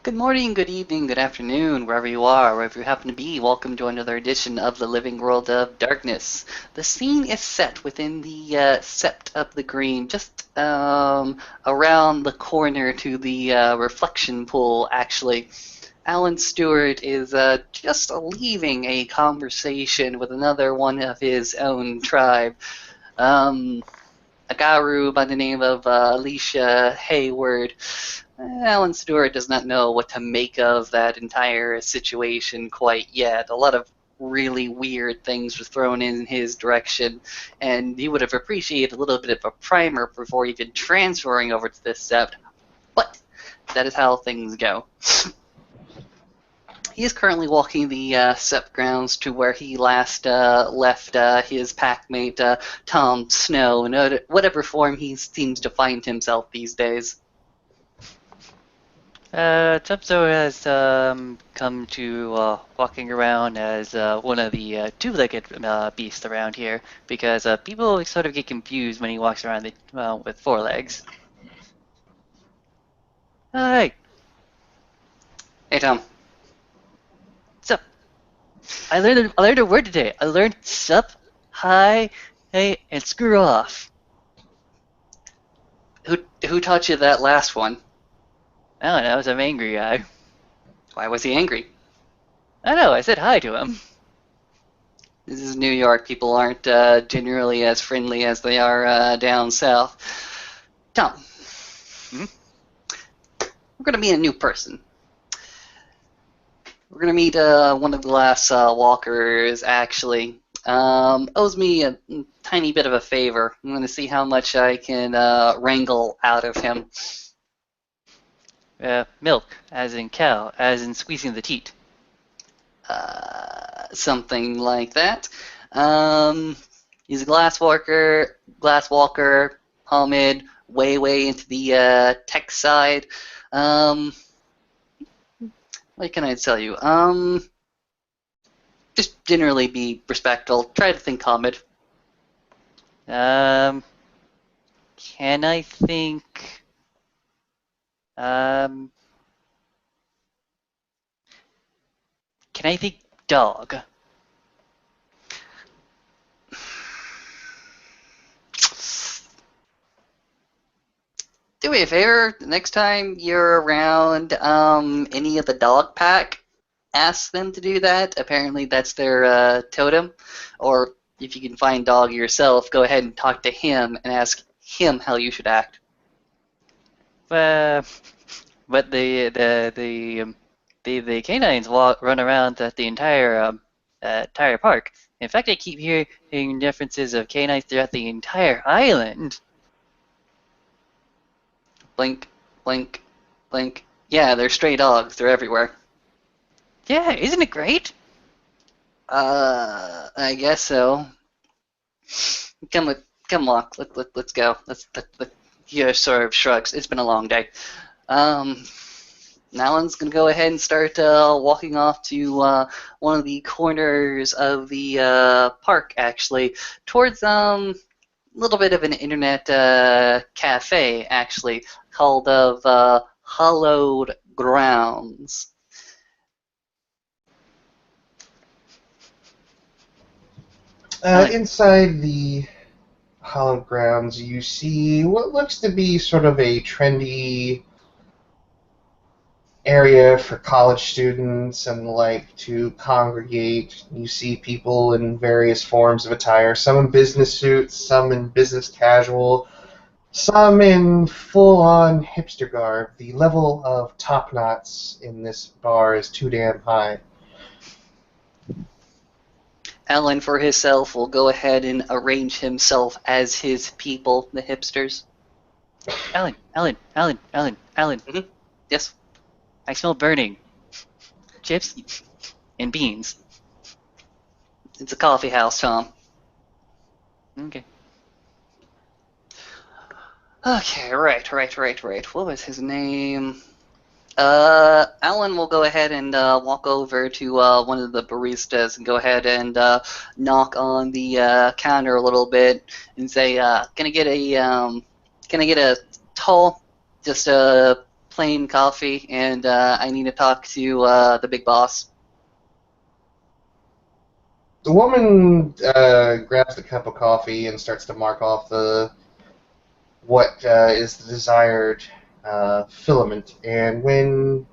Good morning, good evening, good afternoon, wherever you are, wherever you happen to be. Welcome to another edition of the Living World of Darkness. The scene is set within the Sept of the Green, just around the corner to the reflection pool, actually. Alan Stewart is just leaving a conversation with another one of his own tribe. Um, a guru by the name of Alicia Hayward. Alan Stewart does not know what to make of that entire situation quite yet. A lot of really weird things were thrown in his direction, and he would have appreciated a little bit of a primer before even transferring over to this sept. But that is how things go. He is currently walking the sept grounds to where he last left his packmate Tom Snow, in whatever form he seems to find himself these days. Tepso has come to walking around as one of the two-legged beasts around here because people sort of get confused when he walks around with four legs. Hey, Hey, Tom. sup? I learned a word today. I learned sup, hi, hey, and screw off. Who taught you that last one? I don't know. I'm angry guy. Why was he angry? I know. I said hi to him. This is New York. People aren't generally as friendly as they are down south. Tom, Hmm? we're going to meet a new person. We're going to meet one of the last walkers, actually. Owes me a tiny bit of a favor. I'm going to see how much I can wrangle out of him. Milk, as in cow, as in squeezing the teat. Something like that. He's a glass walker, Hamid, way into the tech side. What can I tell you? Just generally be respectful. Try to think Hamid. Um, can I think? Um, can I think dog? Do me a favor. The next time you're around any of the dog pack, ask them to do that. Apparently, that's their totem. Or if you can find dog yourself, go ahead and talk to him and ask him how you should act. Uh, but the canines run around at the entire park. In fact, I keep hearing references of canines throughout the entire island. Blink, blink, blink. Yeah, they're stray dogs. They're everywhere. Yeah, isn't it great? I guess so. Come walk. Let's go. He sort of shrugs. It's been a long day. Alan's gonna go ahead and start walking off to one of the corners of the park, actually, towards a little bit of an internet cafe, actually, called of Hollowed Grounds. Alan, Inside the hallowed grounds, you see what looks to be sort of a trendy area for college students and the like to congregate. You see people in various forms of attire, some in business suits, some in business casual, some in full-on hipster garb. The level of top knots in this bar is too damn high. Alan, for himself, will go ahead and arrange himself as his people, the hipsters. Alan. Mm-hmm. Yes. I smell burning. Chips and beans. It's a coffee house, Tom. Okay. Okay, right. What was his name? Alan will go ahead and walk over to one of the baristas and go ahead and knock on the counter a little bit and say, "Can I get a tall, just plain coffee, and I need to talk to the big boss. The woman grabs the cup of coffee and starts to mark off the what is the desired filament. And when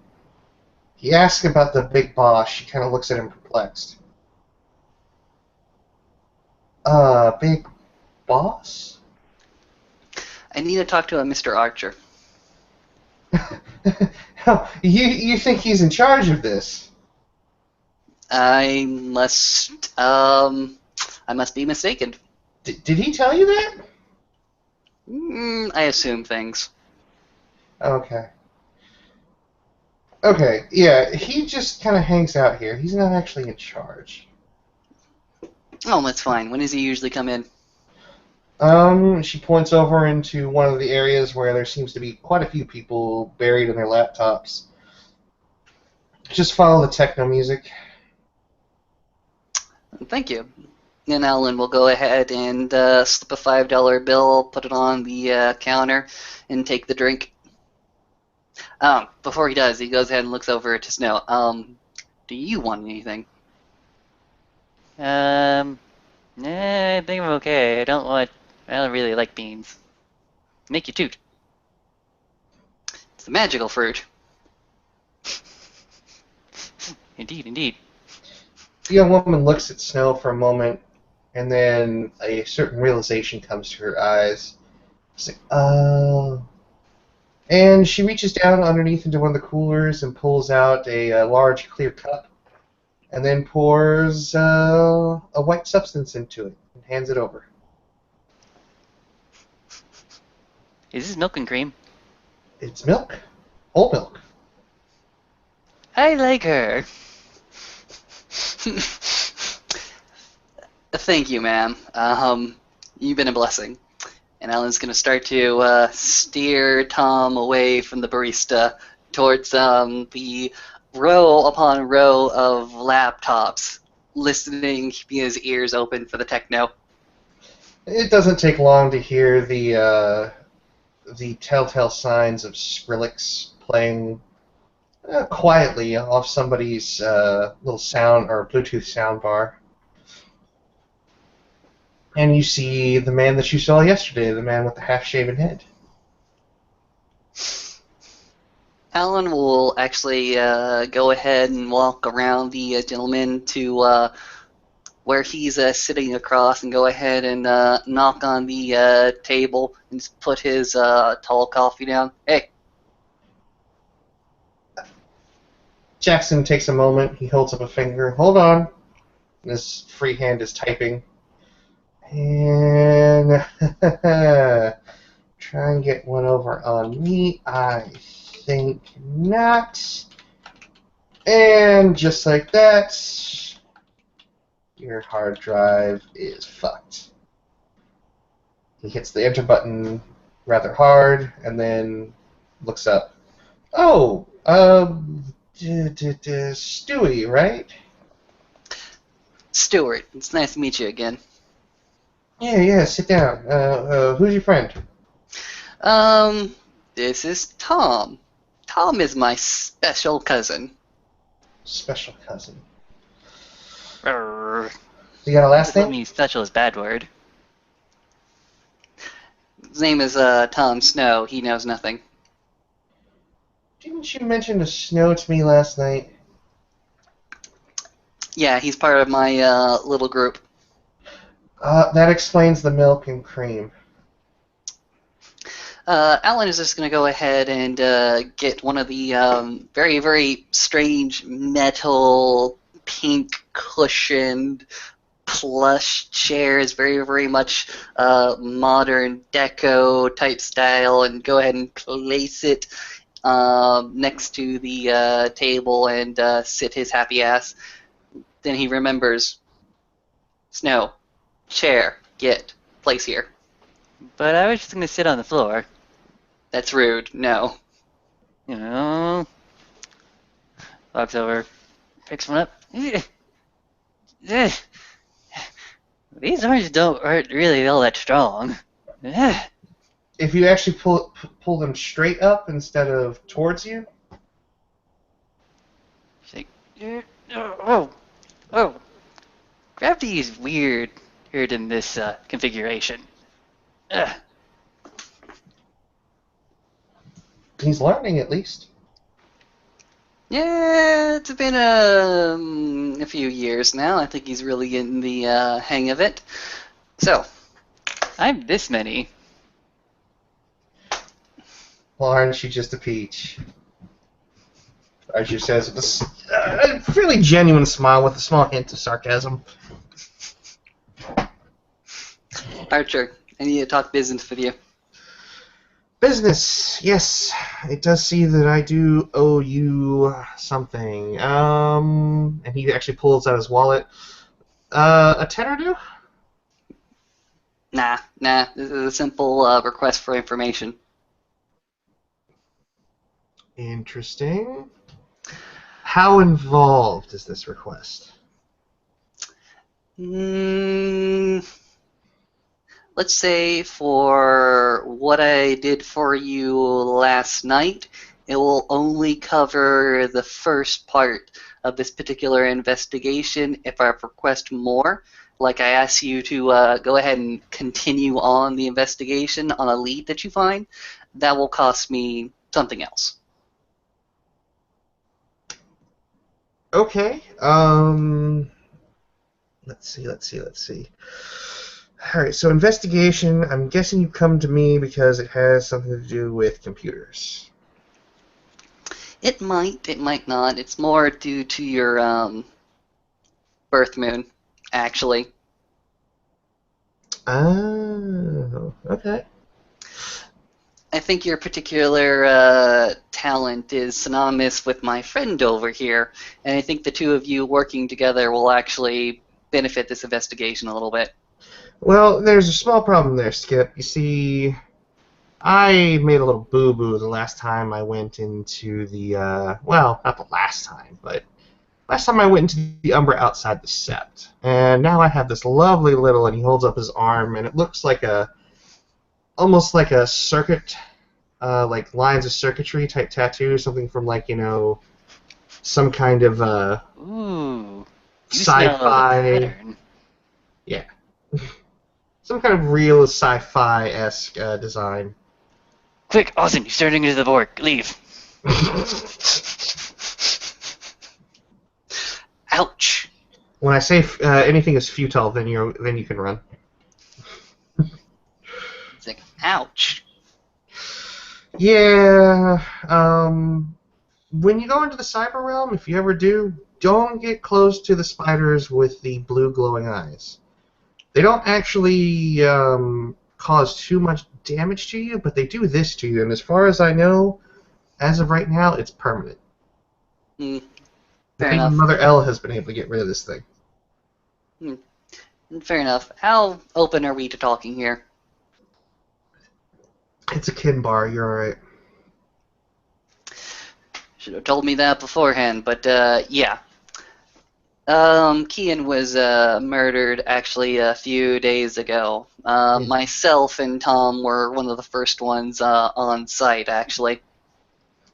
he asks about the big boss, she kind of looks at him perplexed. Big boss? I need to talk to a Mr. Archer. You think he's in charge of this? I must be mistaken. Did he tell you that? I assume things. Okay. Okay, yeah, he just kind of hangs out here. He's not actually in charge. Oh, that's fine. When does he usually come in? She points over into one of the areas where there seems to be quite a few people buried in their laptops. Just follow the techno music. Thank you. And Alan will go ahead and slip a $5 bill, put it on the counter, and take the drink. Before he does, he goes ahead and looks over to Snow. Do you want anything? I think I'm okay. I don't really like beans. Make you toot. It's a magical fruit. Indeed. The young woman looks at Snow for a moment, and then a certain realization comes to her eyes. She's like, oh. And she reaches down underneath into one of the coolers and pulls out a large clear cup, and then pours a white substance into it and hands it over. Is this milk and cream? It's milk. Whole milk. I like her. Thank you, ma'am. You've been a blessing. And Alan's going to start to steer Tom away from the barista towards the row upon row of laptops, listening, keeping his ears open for the techno. It doesn't take long to hear the telltale signs of Skrillex playing quietly off somebody's little sound or Bluetooth soundbar. And you see the man that you saw yesterday, the man with the half-shaven head. Alan will actually go ahead and walk around the gentleman to where he's sitting across and go ahead and knock on the table and just put his tall coffee down. Hey. Jackson takes a moment. He holds up a finger. Hold on. His free hand is typing. And try and get one over on me. I think not. And just like that, your hard drive is fucked. He hits the enter button rather hard and then looks up. Oh, Stewie, right? Stuart, it's nice to meet you again. Yeah, sit down. Who's your friend? This is Tom. Tom is my special cousin. Special cousin. Brrr. You got a last Let name? me special is bad word. His name is Tom Snow. He knows nothing. Didn't you mention the snow to me last night? Yeah, he's part of my little group. That explains the milk and cream. Alan is just going to go ahead and get one of the very, very strange metal, pink cushioned plush chairs, very, very much modern deco type style, and go ahead and place it next to the table and sit his happy ass. Then he remembers, Snow, chair, get, place here. But I was just gonna sit on the floor. That's rude. No. You know. Walks over, picks one up. These oranges aren't really all that strong. if you actually pull them straight up instead of towards you. She's like, oh, gravity is weird in this configuration. Ugh. He's learning at least. Yeah, it's been a few years now. I think he's really getting the hang of it. So, I'm this many. Well, aren't you just a peach? Archer says with a fairly genuine smile with a small hint of sarcasm. Archer, I need to talk business with you. Business, yes. It does see that I do owe you something. And he actually pulls out his wallet. A tenner do? Nah. This is a simple request for information. Interesting. How involved is this request? Let's say for what I did for you last night, it will only cover the first part of this particular investigation. If I request more, like I ask you to go ahead and continue on the investigation on a lead that you find, that will cost me something else. Okay. Let's see. All right, so investigation. I'm guessing you come to me because it has something to do with computers. It might not. It's more due to your birth moon, actually. Oh, okay. I think your particular talent is synonymous with my friend over here, and I think the two of you working together will actually benefit this investigation a little bit. Well, there's a small problem there, Skip. You see, I made a little boo-boo the last time I went into the, well, not the last time, but last time I went into the Umbra outside the Sept. And now I have this lovely little, and he holds up his arm, and it looks like almost like a circuit, like lines of circuitry type tattoo, something from like, some kind of, Ooh, you smell the sci-fi, pattern. yeah. Some kind of real sci-fi-esque design. Quick, Austin, you're starting into the Borg. Leave. Ouch! When I say anything is futile, then you can run. It's like, ouch. Yeah. When you go into the cyber realm, if you ever do, don't get close to the spiders with the blue glowing eyes. They don't actually cause too much damage to you, but they do this to you. And as far as I know, as of right now, it's permanent. Fair Not even enough. Mother L has been able to get rid of this thing. Fair enough. How open are we to talking here? It's a kin bar. You're all right. Should have told me that beforehand, but yeah. Kian was murdered actually a few days ago. Yeah. Myself and Tom were one of the first ones on site, actually.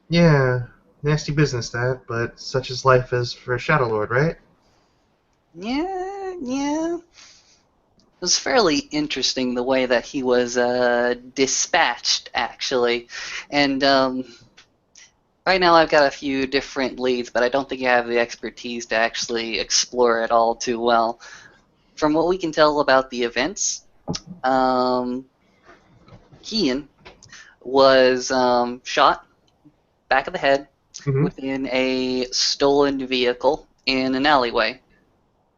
Yeah, nasty business that, but such is life as for Shadow Lord, right? Yeah. It was fairly interesting the way that he was dispatched, actually. And right now I've got a few different leads, but I don't think I have the expertise to actually explore it all too well. From what we can tell about the events, Kian was shot back of the head within a stolen vehicle in an alleyway.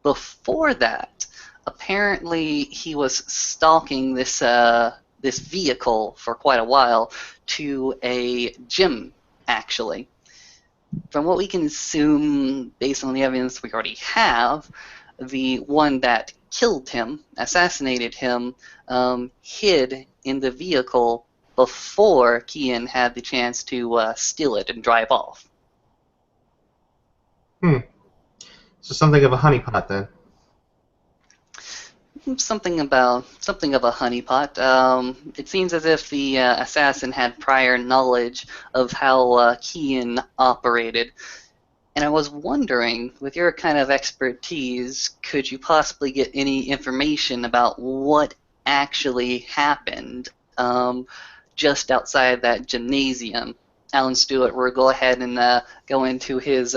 Before that, apparently he was stalking this vehicle for quite a while to a gym, actually. From what we can assume, based on the evidence we already have, the one that killed him, assassinated him, hid in the vehicle before Kian had the chance to steal it and drive off. So something of a honeypot then. Something of a honeypot. It seems as if the assassin had prior knowledge of how Kian operated. And I was wondering, with your kind of expertise, could you possibly get any information about what actually happened just outside that gymnasium? Alan Stewart will go ahead and go into his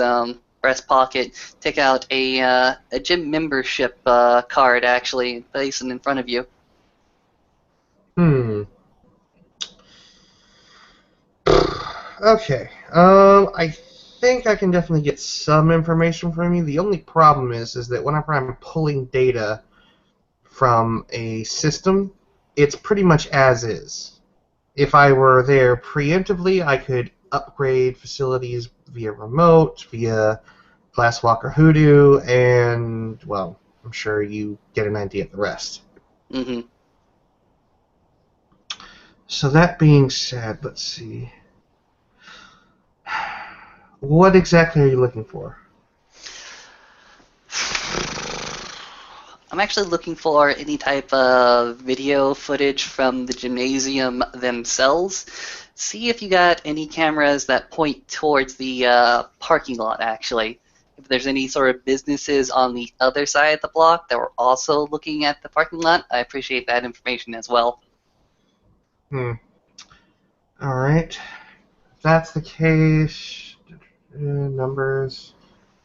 breast pocket, take out a gym membership card, actually, place it in front of you. Okay. I think I can definitely get some information from you. The only problem is that whenever I'm pulling data from a system, it's pretty much as is. If I were there preemptively, I could upgrade facilities via remote, via Glasswalker Hoodoo, and, well, I'm sure you get an idea of the rest. Mm-hmm. So that being said, let's see. What exactly are you looking for? I'm actually looking for any type of video footage from the gymnasium themselves. See if you got any cameras that point towards the parking lot, actually. If there's any sort of businesses on the other side of the block that were also looking at the parking lot, I appreciate that information as well. Alright. If that's the case, numbers.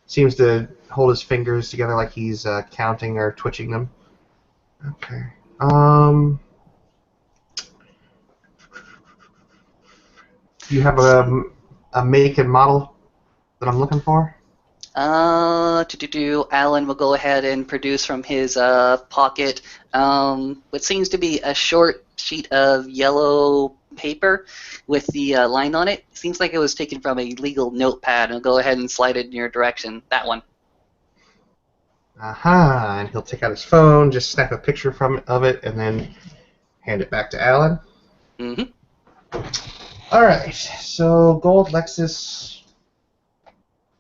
Seems to hold his fingers together like he's counting or twitching them. Okay. Do you have a make and model that I'm looking for? Alan will go ahead and produce from his pocket what seems to be a short sheet of yellow paper with the line on it. Seems like it was taken from a legal notepad, and he'll go ahead and slide it in your direction. That one. Aha! And he'll take out his phone, just snap a picture of it, and then hand it back to Alan. Mm-hmm. Alright, so gold Lexus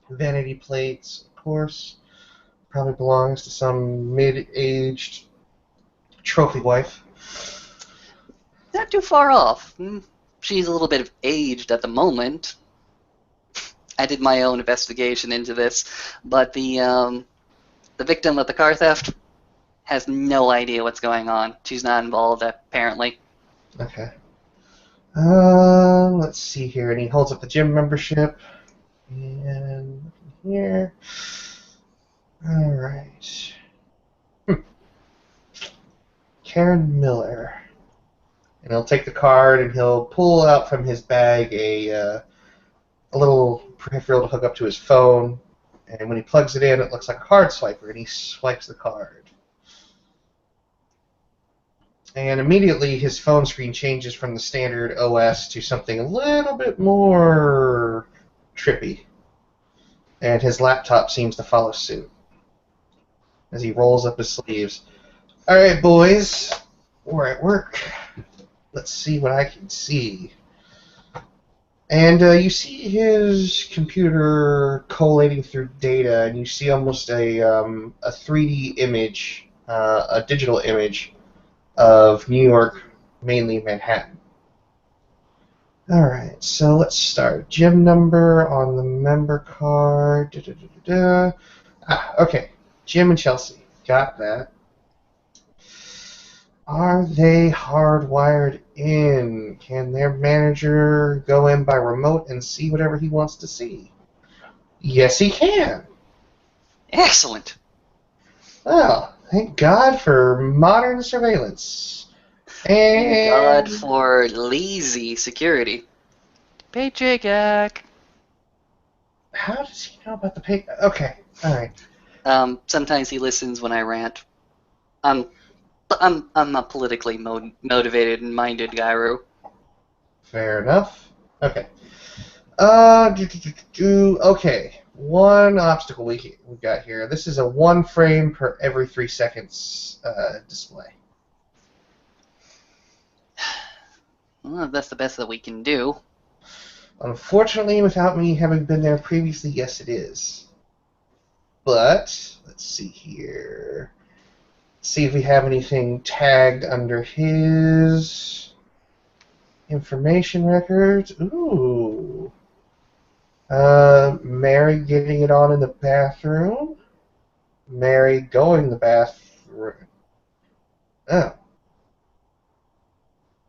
vanity plates, of course. Probably belongs to some mid-aged trophy wife. Not too far off. She's a little bit aged at the moment. I did my own investigation into this, but the victim of the car theft has no idea what's going on. She's not involved, apparently. Okay. Let's see here. And he holds up the gym membership. And here. Alright. Karen Miller. And he'll take the card and he'll pull out from his bag a little peripheral to hook up to his phone. And when he plugs it in, it looks like a card swiper, and he swipes the card. And immediately his phone screen changes from the standard OS to something a little bit more trippy. And his laptop seems to follow suit as he rolls up his sleeves. Alright, boys, we're at work. Let's see what I can see. And you see his computer collating through data, and you see almost a 3D image, a digital image of New York, mainly Manhattan. Alright, so let's start. Gym number on the member card. Okay. Jim and Chelsea. Got that. Are they hardwired in? Can their manager go in by remote and see whatever he wants to see? Yes, he can. Excellent. Oh, thank God for modern surveillance. Thank God And for lazy security. Paycheck act. how does he know about the pay? Okay, all right. Sometimes he listens when I rant. I'm a politically motivated and minded Gyru. Fair enough. Okay. Okay. One obstacle we got here. This is a 1 frame per every 3 seconds display. Well, that's the best that we can do. Unfortunately, without me having been there previously, yes, it is. But let's see here. See if we have anything tagged under his information records. Ooh. Mary getting it on in the bathroom. Mary going to the bathroom. Oh.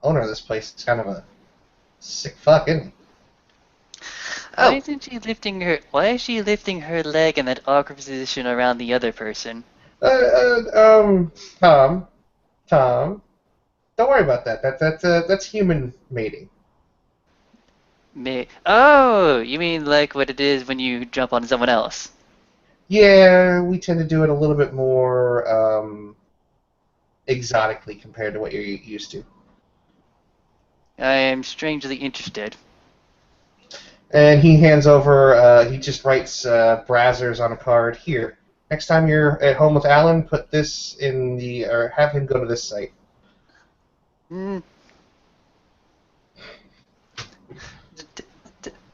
Owner of this place is kind of a sick fuck, isn't he? Why Oh, isn't she lifting her? Why is she lifting her leg in that awkward position around the other person? Tom, Tom, don't worry about that. That's human mating. Oh, you mean like what it is when you jump on someone else? Yeah, we tend to do it a little bit more exotically compared to what you're used to. I am strangely interested. And he hands over. He just writes Brazzers on a card. Here, next time you're at home with Alan, put this in the or have him go to this site. Hmm.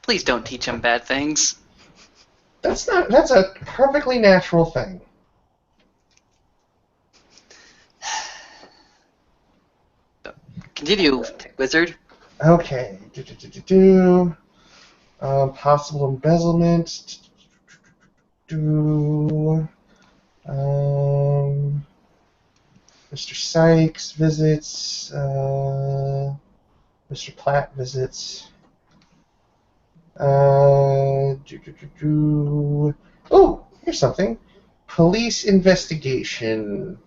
please don't teach him bad things. That's a perfectly natural thing. Continue, Tech Wizard. Okay. Possible embezzlement. Mr. Sykes visits. Mr. Platt visits. Oh, here's something. Police investigation.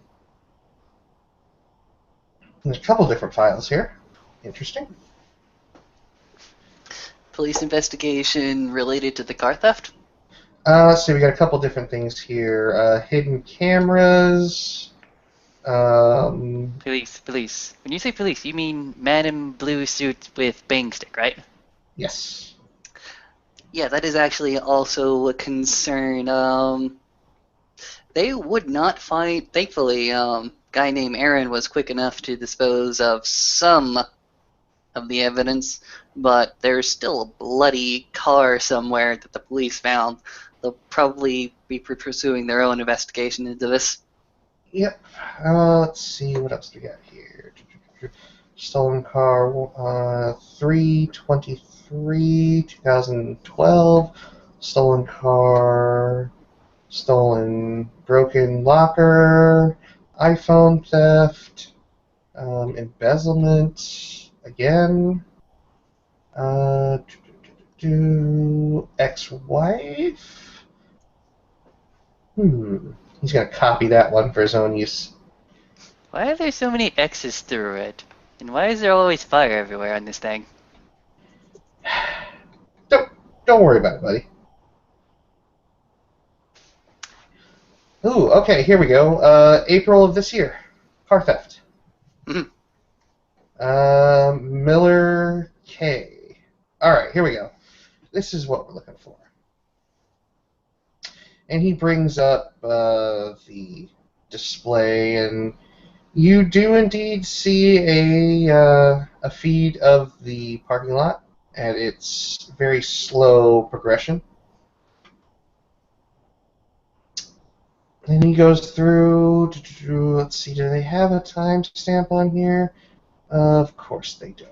There's a couple different files here. Interesting. Police investigation related to the car theft? So we got a couple different things here. Hidden cameras. Police. When you say police, you mean man in blue suit with bang stick, right? Yes. Yeah, that is actually also a concern. They would not find. Thankfully, guy named Aaron was quick enough to dispose of some of the evidence, but there's still a bloody car somewhere that the police found. They'll probably be pursuing their own investigation into this. Yep. Let's see what else we got here. Stolen car 323 2012. Stolen car. Stolen broken locker. iPhone theft. Embezzlement again. Uh, ex-wife. He's gonna copy that one for his own use. Why are there so many X's through it? And why is there always fire everywhere on this thing? Don't worry about it, buddy. Ooh, okay, here we go. April of this year. Car theft. Mhm. Miller K. Alright, here we go. This is what we're looking for. And he brings up the display, and you do indeed see a feed of the parking lot, and it's very slow progression. And he goes through. Let's see, do they have a timestamp on here? Of course they don't.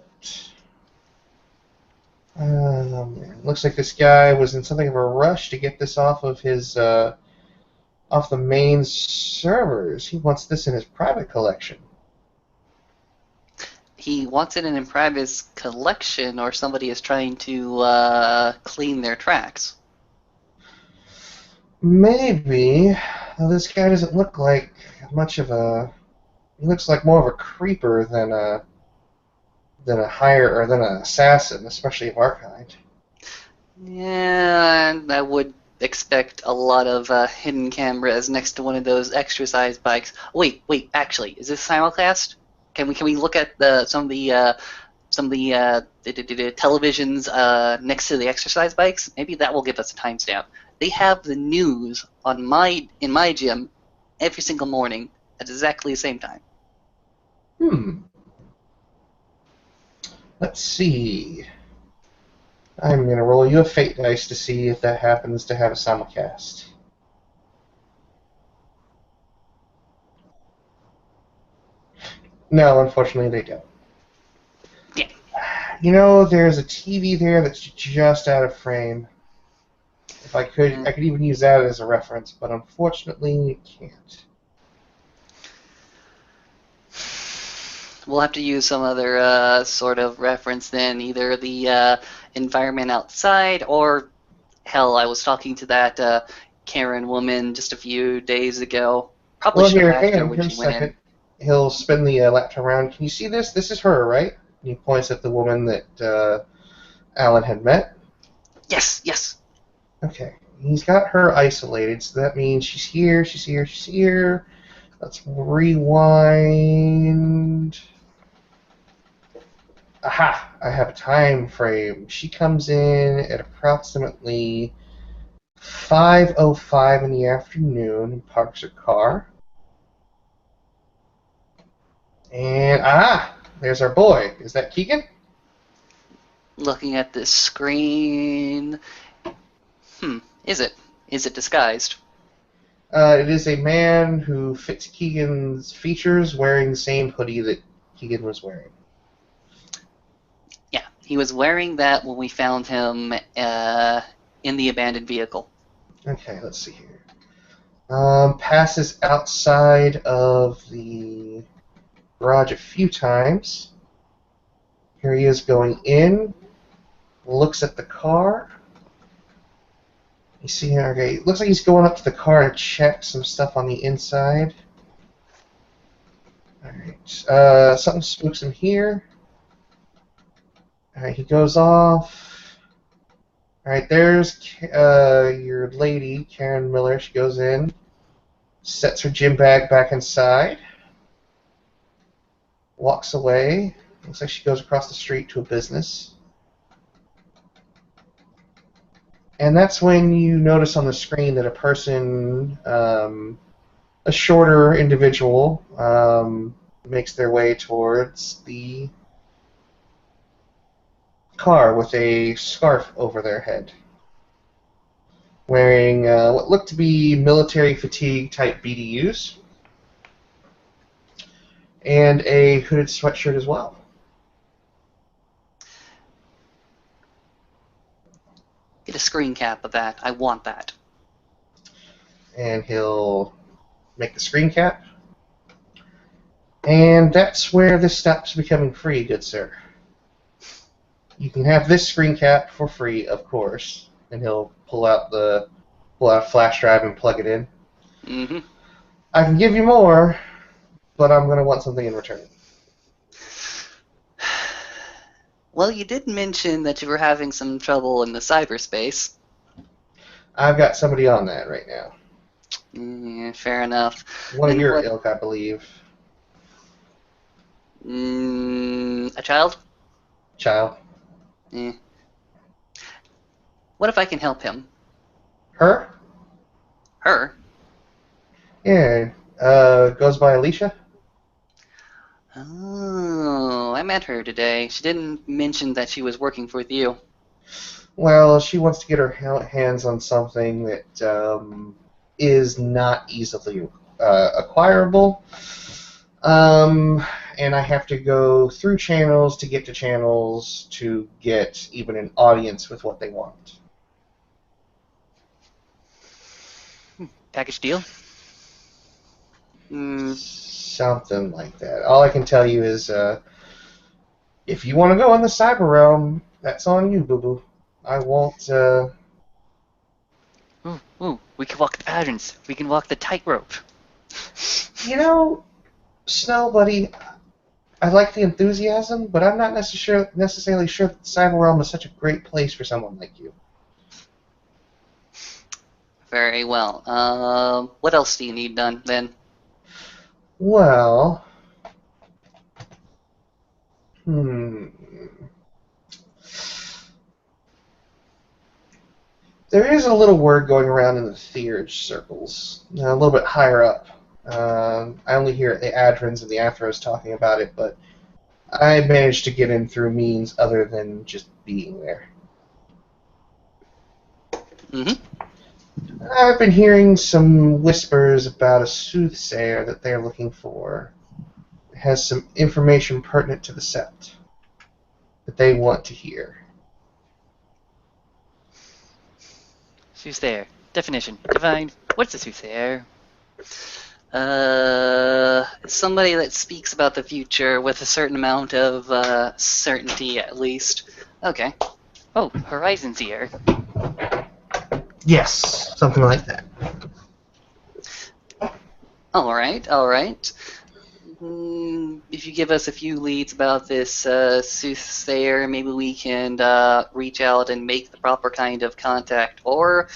Man. Looks like this guy was in something of a rush to get this off of his off the main servers. He wants this in his private collection. He wants it in a private collection, or somebody is trying to clean their tracks. Maybe. This guy doesn't look like much of a. He looks like more of a creeper than a hire or than an assassin, especially of our kind. Yeah, and I would expect a lot of hidden cameras next to one of those exercise bikes. Wait, actually, is this simulcast? Can we look at the televisions next to the exercise bikes? Maybe that will give us a timestamp. They have the news on in my gym every single morning at exactly the same time. Let's see. I'm going to roll you a fate dice to see if that happens to have a simulcast. No, unfortunately they don't. Yeah. You know, there's a TV there that's just out of frame. If I could, Uh, I could even use that as a reference, but unfortunately, you can't. we'll have to use some other sort of reference then, either the environment outside or, hell, I was talking to that Karen woman just a few days ago. Probably Well, should have here, asked hang her on, when here a she went in. second. He'll spin the laptop around. Can you see this? This is her, right? And he points at the woman that Alan had met. Yes, yes. Okay. He's got her isolated, so that means she's here, she's here, she's here. Let's rewind. Aha! I have a time frame. She comes in at approximately 5:05 in the afternoon and parks her car. And there's our boy. Is that Keegan? Looking at this screen. Is it? Is it disguised? It is a man who fits Keegan's features wearing the same hoodie that Keegan was wearing. Yeah, he was wearing that when we found him in the abandoned vehicle. Okay, let's see here. Passes outside of the garage a few times. Here he is going in. Looks at the car. You see here, okay, looks like he's going up to the car to check some stuff on the inside. Alright, something spooks him here. Alright, he goes off. Alright, there's your lady, Karen Miller. She goes in, sets her gym bag back inside, walks away. Looks like she goes across the street to a business. And that's when you notice on the screen that a person, a shorter individual, makes their way towards the car with a scarf over their head, wearing what looked to be military fatigue type BDUs, and a hooded sweatshirt as well. Get a screen cap of that. I want that. And he'll make the screen cap. And that's where this stops becoming free, good sir. You can have this screen cap for free, of course. And he'll pull out a flash drive and plug it in. Mm-hmm. I can give you more, but I'm going to want something in return. Well, you did mention that you were having some trouble in the cyberspace. I've got somebody on that right now. Yeah, fair enough. One of Then your what? ilk, I believe. A child? Child. Eh. What if I can help him? Her? Her? Yeah. Goes by Alicia? Oh, I met her today. She didn't mention that she was working with you. Well, she wants to get her hands on something that is not easily acquirable. And I have to go through channels to get to channels to get even an audience with what they want. Package deal? Something like that. All I can tell you is if you want to go in the cyber realm, that's on you, boo-boo. I won't... Ooh, we can walk the patterns. We can walk the tightrope. You know, Snow, buddy, I like the enthusiasm, but I'm not necessarily sure that the cyber realm is such a great place for someone like you. Very well. What else do you need done then? Well... There is a little word going around in the theurge circles, a little bit higher up. I only hear the Adrins and the Athros talking about it, but I managed to get in through means other than just being there. Mm-hmm. I've been hearing some whispers about a soothsayer that they're looking for. has some information pertinent to the sept that they want to hear. Soothsayer. Definition. Divine. What's a soothsayer? Somebody that speaks about the future with a certain amount of certainty, at least. Okay. Oh, horizon seer. Yes, something like that. All right, all right. If you give us a few leads about this soothsayer, maybe we can reach out and make the proper kind of contact. Or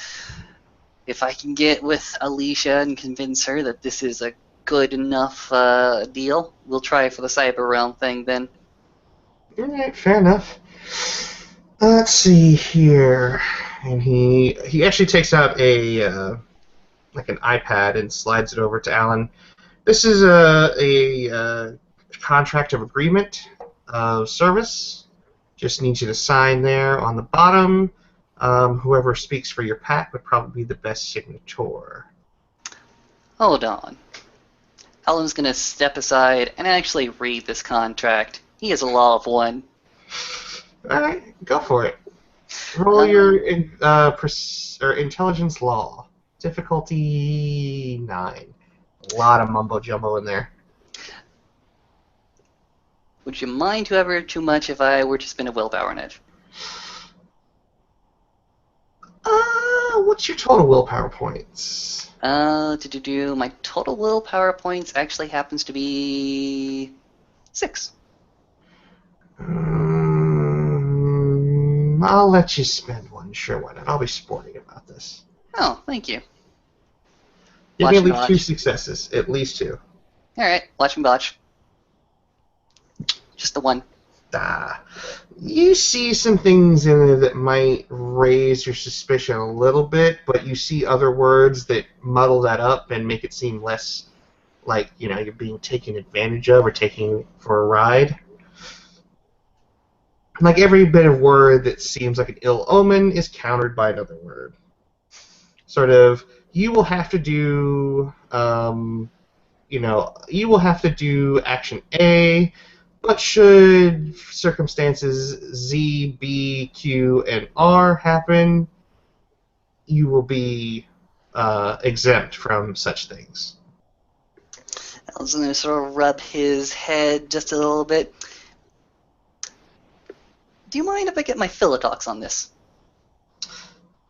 if I can get with Alicia and convince her that this is a good enough deal, we'll try for the cyber realm thing then. All right, fair enough. Let's see here, and he actually takes out a like an iPad and slides it over to Alan. This is a contract of agreement of service. Just need you to sign there on the bottom. Whoever speaks for your pack would probably be the best signator. Hold on. Alan's going to step aside and actually read this contract. He is a law of one. All right, go for it. Roll your intelligence law. Difficulty 9. A lot of mumbo jumbo in there. Would you mind whoever too much if I were to spin a willpower on it? What's your total willpower points? My total willpower points actually happens to be 6. I'll let you spend one. Sure, why not? I'll be sporting about this. Oh, thank you. Give Watch me at and least 2 watch. successes. At least 2. Alright, watch and botch. Just the one. You see some things in there that might raise your suspicion a little bit, but you see other words that muddle that up and make it seem less like, you're being taken advantage of or taken for a ride. Like every bit of word that seems like an ill omen is countered by another word. Sort of, you will have to do, you will have to do action A, but should circumstances Z, B, Q, and R happen, you will be exempt from such things. Alan's going to sort of rub his head just a little bit. Do you mind if I get my Philitox on this?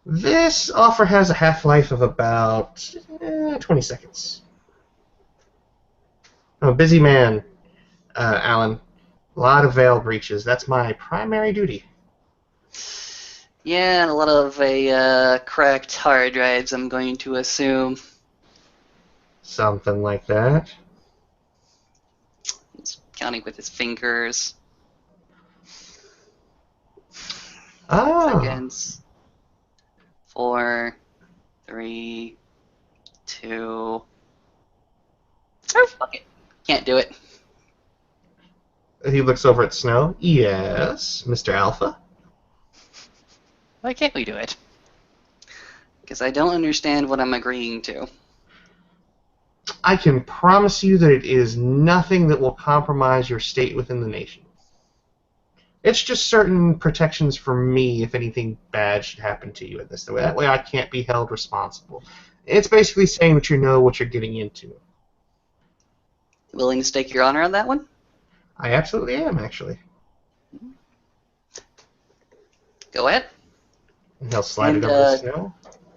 This offer has a half-life of about 20 seconds. I'm a busy man, Alan. A lot of veil breaches. That's my primary duty. Yeah, and a lot of cracked hard drives, I'm going to assume. Something like that. He's counting with his fingers. Seconds. 4, 3, 2. Oh, fuck it. Can't do it. He looks over at Snow. Yes, Mr. Alpha. Why can't we do it? Because I don't understand what I'm agreeing to. I can promise you that it is nothing that will compromise your state within the nation. It's just certain protections for me if anything bad should happen to you in this. That way I can't be held responsible. It's basically saying that you know what you're getting into. Willing to stake your honor on that one? I absolutely am, actually. Go ahead. And he'll slide it over to Snow.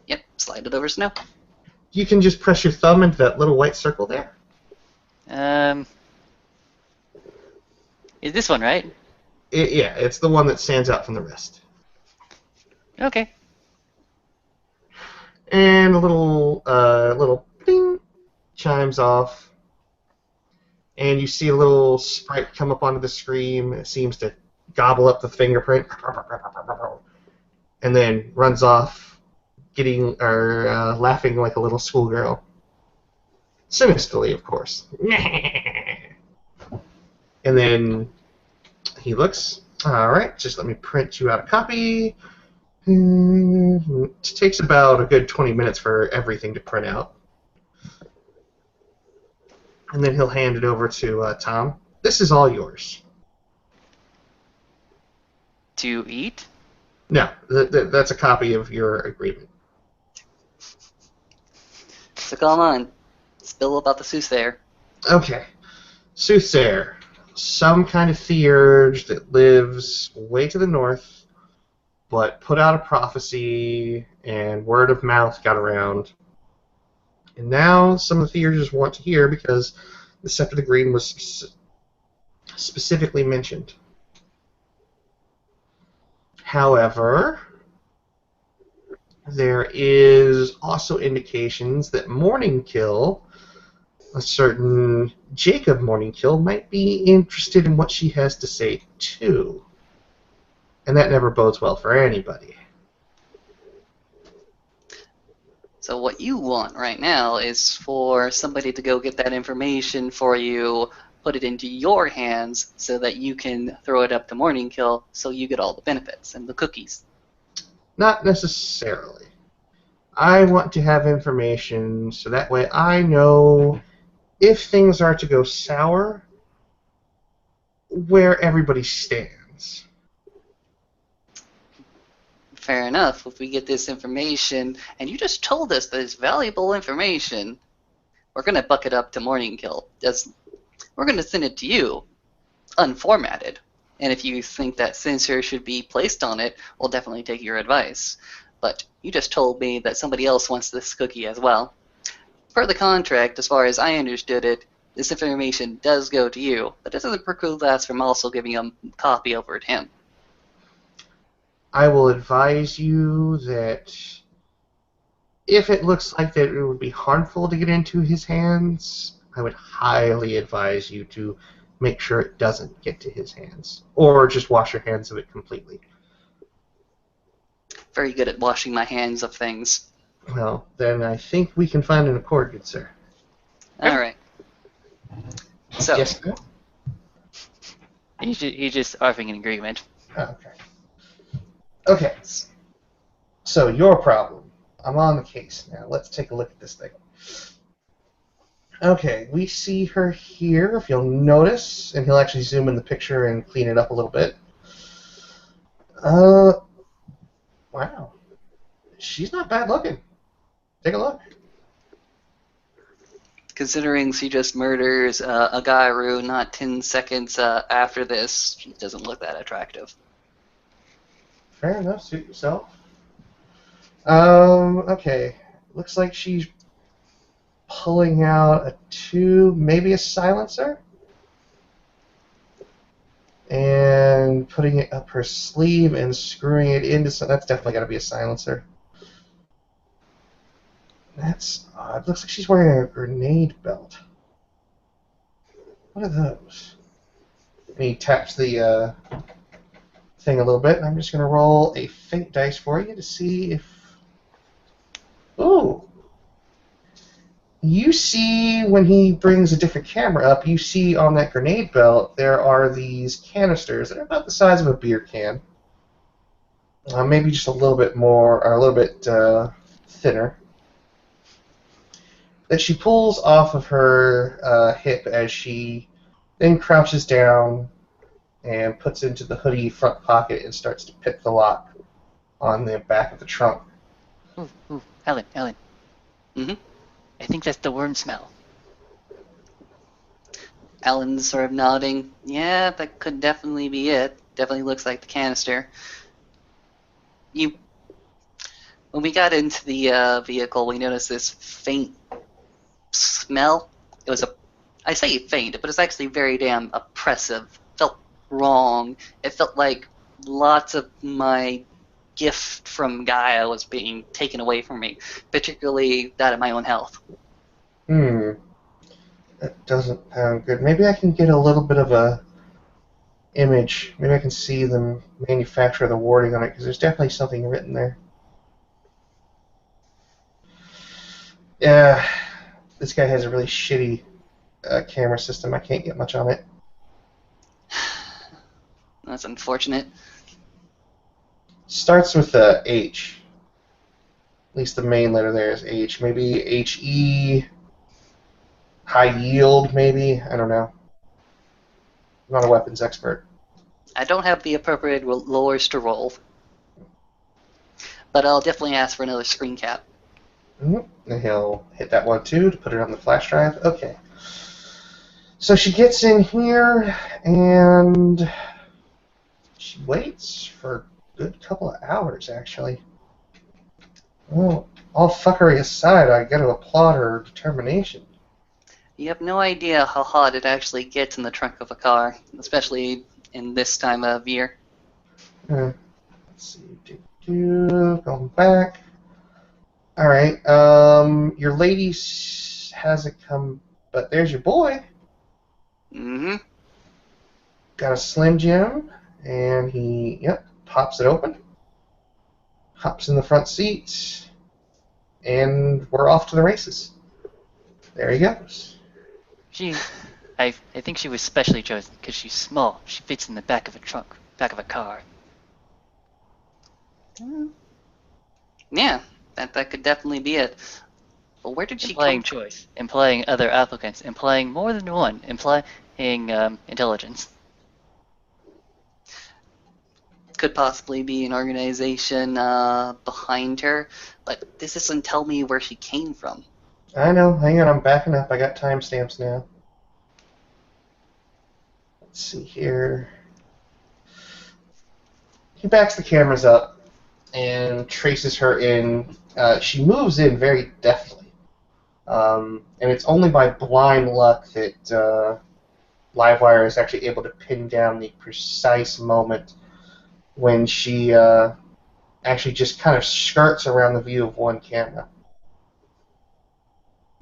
Yep, slide it over Snow. You can just press your thumb into that little white circle there. Is this one right? Yeah, it's the one that stands out from the rest. Okay. And a little ding chimes off. And you see a little sprite come up onto the screen. It seems to gobble up the fingerprint. And then runs off, laughing like a little schoolgirl. Sinisterly, of course. And then he looks. All right, just let me print you out a copy. It takes about a good 20 minutes for everything to print out. And then he'll hand it over to Tom. This is all yours. To eat? No, that's a copy of your agreement. So come on, spill about the soothsayer. Okay. Soothsayer. Some kind of theurge that lives way to the north, but put out a prophecy, and word of mouth got around. And now some of the theurges want to hear because the Scepter of the Green was specifically mentioned. However, there is also indications that Morningkill, a certain Jacob Morningkill, might be interested in what she has to say too. And that never bodes well for anybody. So what you want right now is for somebody to go get that information for you, put it into your hands so that you can throw it up to Morningkill so you get all the benefits and the cookies. Not necessarily. I want to have information so that way I know if things are to go sour, where everybody stands. Fair enough. If we get this information, and you just told us that it's valuable information, we're going to buck it up to Morningkill. We're going to send it to you, unformatted. And if you think that censor should be placed on it, we'll definitely take your advice. But you just told me that somebody else wants this cookie as well. Per the contract, as far as I understood it, this information does go to you, but it doesn't preclude us from also giving a copy over to him. I will advise you that if it looks like that it would be harmful to get into his hands, I would highly advise you to make sure it doesn't get to his hands. Or just wash your hands of it completely. Very good at washing my hands of things. Well, then I think we can find an accord, good sir. All right. So, Yes, no? He's just offering an agreement. Oh, okay. Okay. So, your problem. I'm on the case now. Let's take a look at this thing. Okay, we see her here, if you'll notice, and he'll actually zoom in the picture and clean it up a little bit. Wow. She's not bad looking. Take a look. considering she just murders a Gairu not 10 seconds after this, she doesn't look that attractive. Fair enough, suit yourself. Okay. Looks like she's pulling out a tube, maybe a silencer, and putting it up her sleeve and screwing it into some. That's definitely got to be a silencer. That's odd. Looks like she's wearing a grenade belt. What are those? And he taps the thing a little bit, and I'm just going to roll a fate dice for you to see if. Ooh! You see, when he brings a different camera up, you see on that grenade belt there are these canisters that are about the size of a beer can. Maybe just a little bit more, or a little bit thinner. That she pulls off of her hip as she then crouches down and puts into the hoodie front pocket and starts to pick the lock on the back of the trunk. Ooh, Ellen. Mm-hmm. I think that's the worm smell. Alan's sort of nodding. Yeah, that could definitely be it. Definitely looks like the canister. When we got into the vehicle, we noticed this faint smell. It was I say faint, but it's actually very damn oppressive. Felt wrong. It felt like lots of my gift from Gaia was being taken away from me, particularly that of my own health. That doesn't sound good. Maybe I can get a little bit of a image. Maybe I can see the manufacturer, the wording on it, because there's definitely something written there. Yeah, this guy has a really shitty camera system. I can't get much on it. That's unfortunate. Starts with a H. At least the main letter there is H. Maybe H-E. high yield, maybe. I don't know. I'm not a weapons expert. I don't have the appropriate lures to roll, but I'll definitely ask for another screen cap. And he'll hit that one too to put it on the flash drive. Okay. So she gets in here and she waits for a good couple of hours, actually. Well, all fuckery aside, I gotta applaud her determination. You have no idea how hot it actually gets in the trunk of a car, especially in this time of year. Let's see. Going back. Alright, your lady hasn't come, but there's your boy. Mm-hmm. Got a Slim Jim, and he, pops it open. Hops in the front seat, and we're off to the races. There he goes. I think she was specially chosen because she's small. She fits in the back of a car. Yeah, that could definitely be it. But where did she Implying come from? choice, implying other applicants, implying more than one, implying intelligence. Could possibly be an organization behind her, but this doesn't tell me where she came from. I know. Hang on, I'm backing up. I got timestamps now. Let's see here. He backs the cameras up and traces her in. She moves in very deftly. And it's only by blind luck that Livewire is actually able to pin down the precise moment when she actually just kind of skirts around the view of one camera.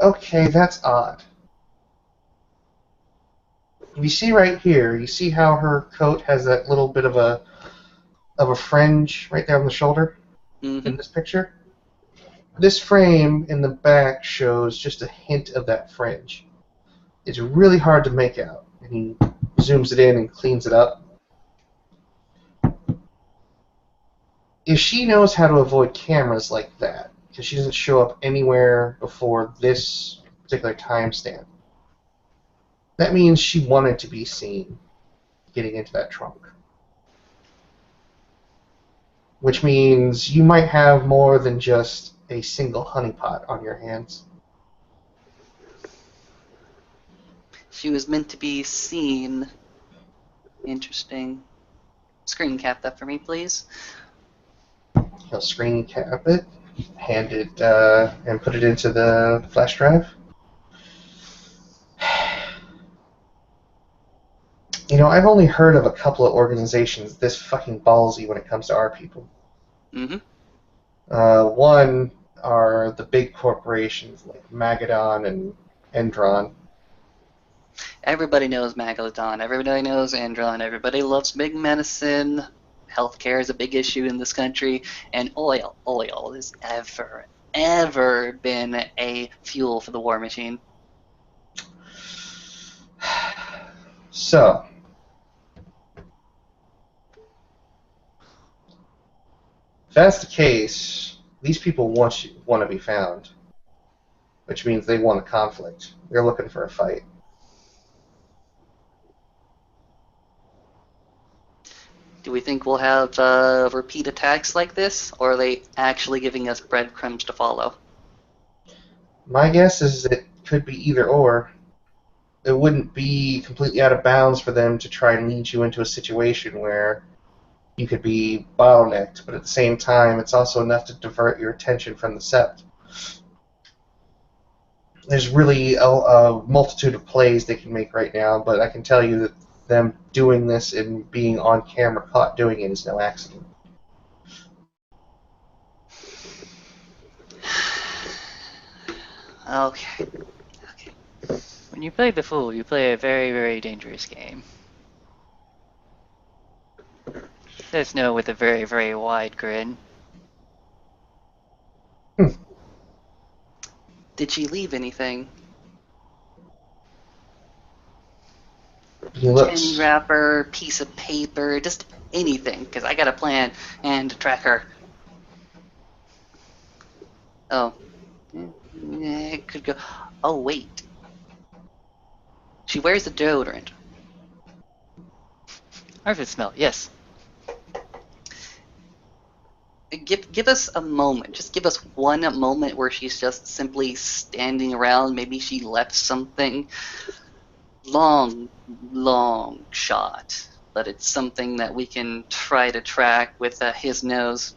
Okay, that's odd. You see right here, you see how her coat has that little bit of a fringe right there on the shoulder Mm-hmm. in this picture? This frame in the back shows just a hint of that fringe. It's really hard to make out. And he zooms it in and cleans it up. If she knows how to avoid cameras like that, because she doesn't show up anywhere before this particular timestamp, that means she wanted to be seen getting into that trunk. Which means you might have more than just a single honeypot on your hands. She was meant to be seen. Interesting. Screen cap that for me, please. He'll screen cap it, hand it, and put it into the flash drive. You know, I've only heard of a couple of organizations this fucking ballsy when it comes to our people. Mm-hmm. One are the big corporations like Magadon and Endron. Everybody knows Megalodon. Everybody knows Andron. Everybody loves big medicine. Healthcare is a big issue in this country. And oil. Oil has ever been a fuel for the war machine. So, if that's the case, these people want to be found, which means they want a conflict. They're looking for a fight. Do we think we'll have repeat attacks like this, or are they actually giving us breadcrumbs to follow? My guess is it could be either or. It wouldn't be completely out of bounds for them to try and lead you into a situation where you could be bottlenecked, but at the same time, it's also enough to divert your attention from the sept. There's really a multitude of plays they can make right now, but I can tell you that them doing this and being on camera caught doing it is no accident. Okay. When you play the fool, you play a very, very dangerous game. Says no with a very, very wide grin. Did she leave anything? He looks. Candy wrapper, piece of paper, just anything, because I got a plan and to track her. Oh. It could go. Oh, wait. She wears a deodorant. Armpit smell, yes. Give us a moment. Just give us one moment where she's just simply standing around. Maybe she left something. Long shot. But it's something that we can try to track with his nose.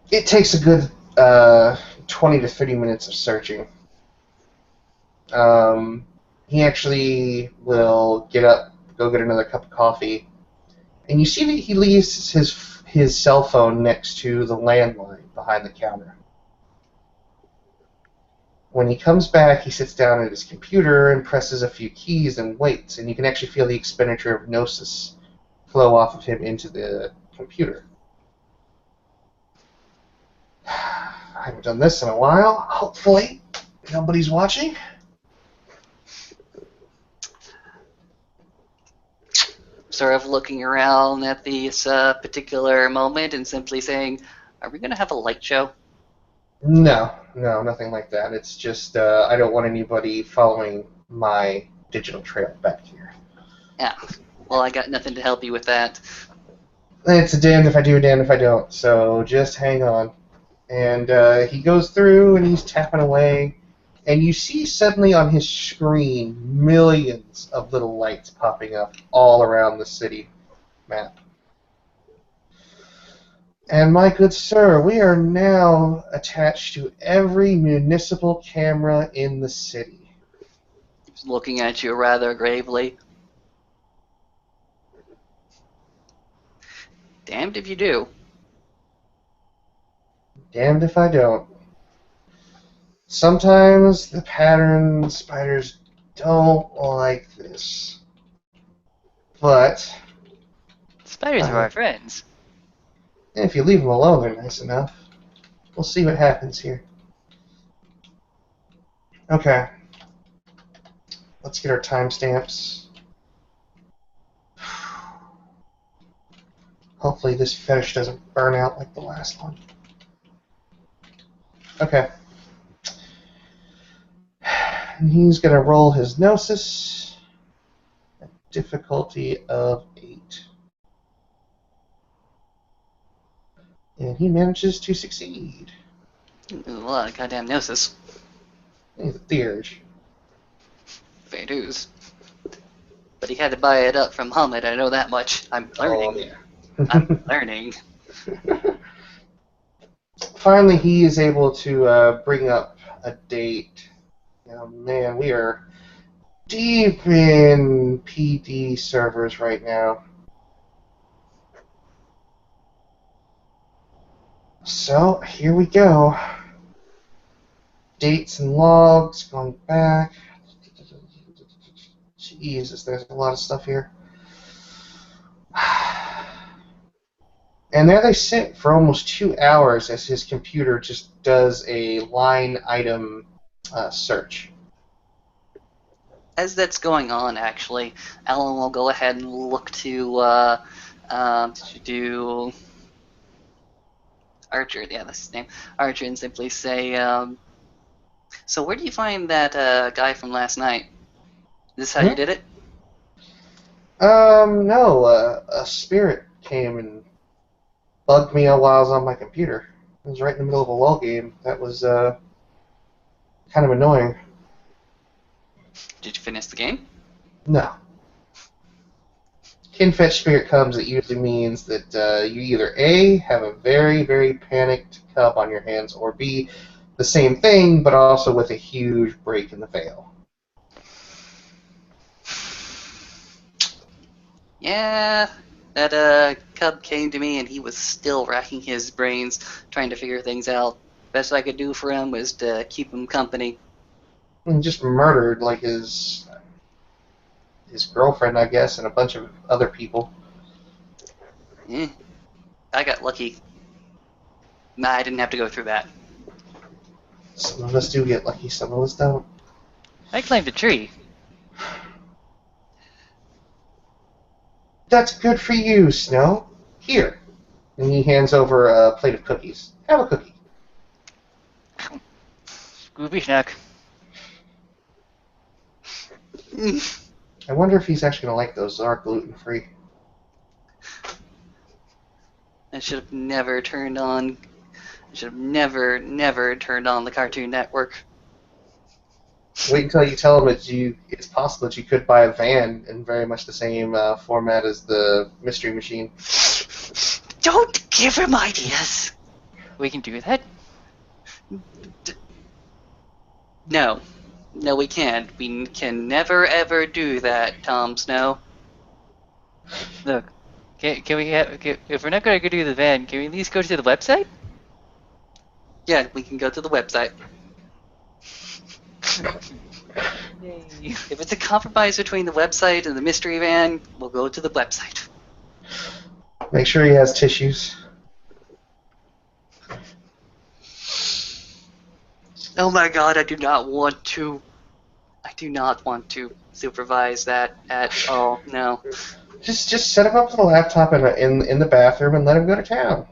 It takes a good 20 to 30 minutes of searching. He actually will get up, go get another cup of coffee, and you see that he leaves his cell phone next to the landline behind the counter. When he comes back, he sits down at his computer and presses a few keys and waits, and you can actually feel the expenditure of Gnosis flow off of him into the computer. I haven't done this in a while. Hopefully, nobody's watching. Sort of looking around at this particular moment and simply saying, "Are we going to have a light show?" No, nothing like that. It's just I don't want anybody following my digital trail back here. Yeah. Well, I got nothing to help you with that. It's a damned if I do, damned if I don't. So just hang on. And he goes through and he's tapping away, and you see suddenly on his screen millions of little lights popping up all around the city map. And my good sir, we are now attached to every municipal camera in the city. He's looking at you rather gravely. Damned if you do. Damned if I don't. Sometimes the pattern spiders don't like this. But Spiders are our friends. if you leave them alone, they're nice enough. We'll see what happens here. Okay. Let's get our timestamps. Hopefully this fetish doesn't burn out like the last one. Okay. And he's going to roll his Gnosis. At difficulty of 8. And he manages to succeed. Ooh, a lot of goddamn gnosis. He's a theurge. Fair dues. But he had to buy it up from Hummet, I know that much. I'm learning. Oh, yeah. I'm learning. Finally, he is able to bring up a date. Oh, man, we are deep in PD servers right now. So, here we go. Dates and logs, going back. Jesus, there's a lot of stuff here. And there they sit for almost 2 hours as his computer just does a line item search. As that's going on, actually, Alan will go ahead and look to do Archer. Yeah, that's his name. Archer, and simply say, "So where do you find that guy from last night? Is this how you did it?" No, a spirit came and bugged me while I was on my computer. It was right in the middle of a LOL game. That was kind of annoying. Did you finish the game? No. Kinfetch spirit comes, it usually means that you either A, have a very, very panicked cub on your hands, or B, the same thing, but also with a huge break in the veil. Yeah, that cub came to me and he was still racking his brains trying to figure things out. Best I could do for him was to keep him company. And just murdered, like, his girlfriend, I guess, and a bunch of other people. I got lucky. Nah, I didn't have to go through that. Some of us do get lucky, some of us don't. I climbed a tree. That's good for you, Snow. Here. And he hands over a plate of cookies. Have a cookie. Groovy snack. I wonder if he's actually going to like those. They are gluten-free. I should have never turned on. I should have never turned on the Cartoon Network. Wait until you tell him that it's possible that you could buy a van in very much the same format as the Mystery Machine. Don't give him ideas. We can do that. No, we can't. We can never ever do that, Tom Snow. Look, can we have? If we're not going to do the van, can we at least go to the website? Yeah, we can go to the website. Yay. If it's a compromise between the website and the mystery van, we'll go to the website. Make sure he has tissues. Oh my god, I do not want to supervise that at all. No. Just set him up with a laptop in the bathroom and let him go to town.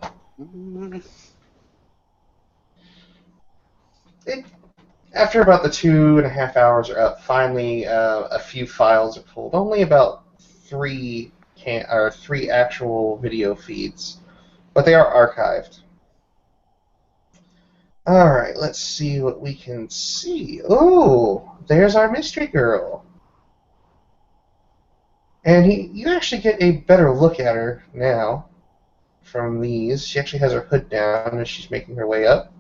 After about the 2.5 hours are up, finally a few files are pulled. Only about three actual video feeds, but they are archived. All right, let's see what we can see. Oh, there's our mystery girl. And you actually get a better look at her now from these. She actually has her hood down as she's making her way up.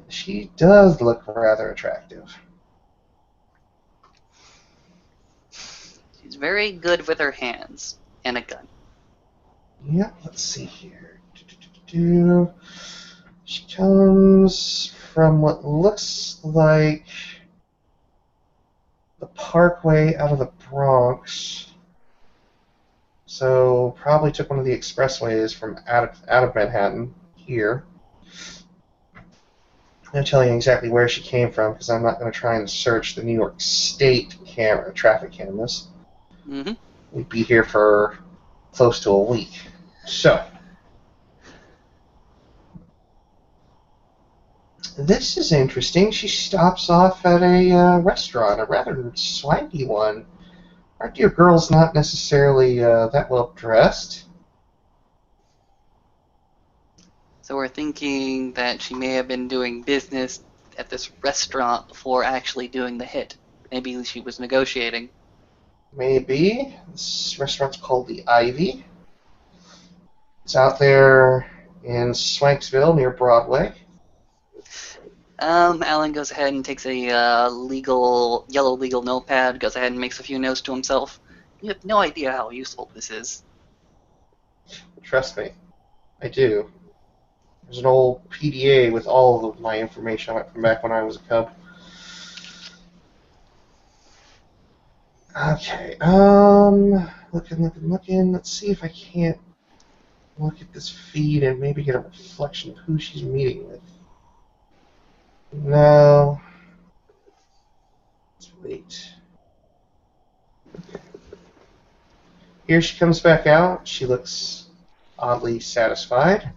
She does look rather attractive. She's very good with her hands and a gun. Yeah, let's see here. She comes from what looks like the Parkway out of the Bronx. So probably took one of the expressways from out of Manhattan here. I'm going to tell you exactly where she came from because I'm not going to try and search the New York State traffic cameras. Mm-hmm. We'd be here for close to a week. So, this is interesting. She stops off at a restaurant, a rather swanky one. Our dear girl's not necessarily that well dressed. So we're thinking that she may have been doing business at this restaurant before actually doing the hit. Maybe she was negotiating. Maybe. This restaurant's called the Ivy. It's out there in Swanksville near Broadway. Alan goes ahead and takes a yellow legal notepad, goes ahead and makes a few notes to himself. You have no idea how useful this is. Trust me, I do. There's an old PDA with all of my information on it from back when I was a cub. Okay, looking. Let's see if I can't look at this feed and maybe get a reflection of who she's meeting with. No. Let's wait. Here she comes back out. She looks oddly satisfied.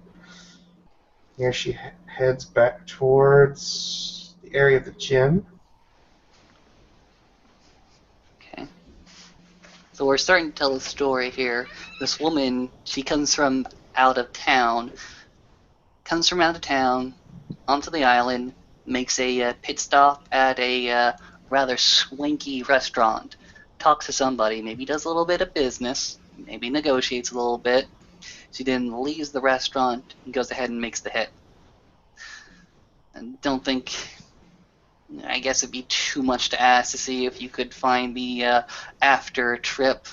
Here she heads back towards the area of the gym. Okay. So we're starting to tell a story here. This woman, she comes from out of town, onto the island, makes a pit stop at a rather swanky restaurant, talks to somebody, maybe does a little bit of business, maybe negotiates a little bit. She then leaves the restaurant and goes ahead and makes the hit. And don't think, I guess it'd be too much to ask to see if you could find the after trip.